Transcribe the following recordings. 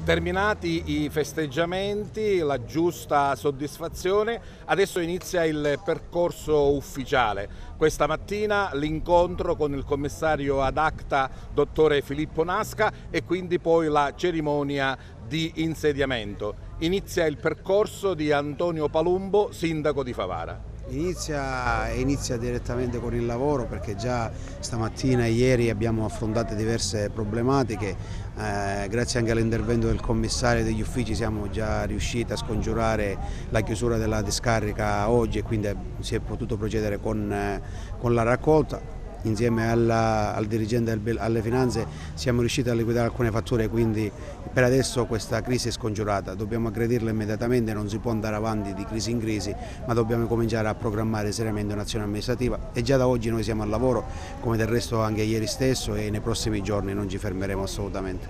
Terminati i festeggiamenti, la giusta soddisfazione, adesso inizia il percorso ufficiale. Questa mattina l'incontro con il commissario ad acta, dottore Filippo Nasca, e quindi poi la cerimonia di insediamento. Inizia il percorso di Antonio Palumbo, sindaco di Favara. Inizia direttamente con il lavoro, perché già stamattina e ieri abbiamo affrontato diverse problematiche, grazie anche all'intervento del commissario degli uffici siamo già riusciti a scongiurare la chiusura della discarica oggi e quindi si è potuto procedere con la raccolta. Insieme al dirigente alle finanze siamo riusciti a liquidare alcune fatture, quindi per adesso questa crisi è scongiurata. Dobbiamo aggredirla immediatamente, non si può andare avanti di crisi in crisi, ma dobbiamo cominciare a programmare seriamente un'azione amministrativa e già da oggi noi siamo al lavoro, come del resto anche ieri stesso, e nei prossimi giorni non ci fermeremo assolutamente.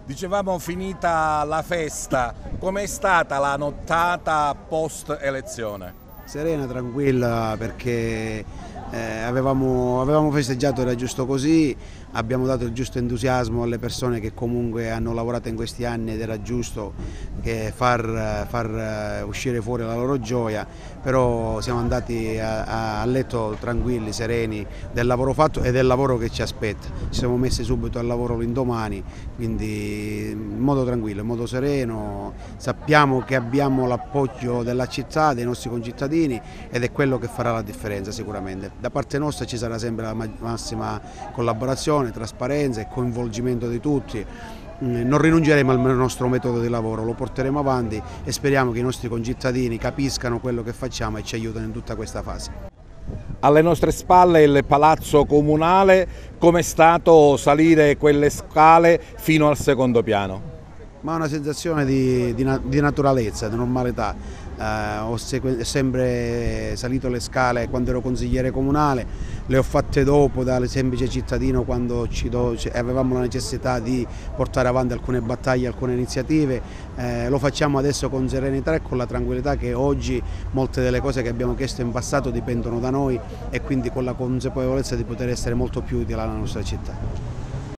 Dicevamo, finita la festa, com'è stata la nottata post elezione? Serena, tranquilla, perché avevamo festeggiato, era giusto così, abbiamo dato il giusto entusiasmo alle persone che comunque hanno lavorato in questi anni ed era giusto che far uscire fuori la loro gioia, però siamo andati a letto tranquilli, sereni del lavoro fatto e del lavoro che ci aspetta. Ci siamo messi subito al lavoro l'indomani, quindi in modo tranquillo, in modo sereno, sappiamo che abbiamo l'appoggio della città, dei nostri concittadini, ed è quello che farà la differenza sicuramente. Da parte nostra ci sarà sempre la massima collaborazione, trasparenza e coinvolgimento di tutti. Non rinunceremo al nostro metodo di lavoro, lo porteremo avanti e speriamo che i nostri concittadini capiscano quello che facciamo e ci aiutino in tutta questa fase. Alle nostre spalle il Palazzo Comunale, com'è stato salire quelle scale fino al secondo piano? Ma una sensazione di naturalezza, di normalità. Ho sempre salito le scale quando ero consigliere comunale, le ho fatte dopo da semplice cittadino quando avevamo la necessità di portare avanti alcune battaglie, alcune iniziative. Lo facciamo adesso con serenità e con la tranquillità che oggi molte delle cose che abbiamo chiesto in passato dipendono da noi, e quindi con la consapevolezza di poter essere molto più utili alla nostra città.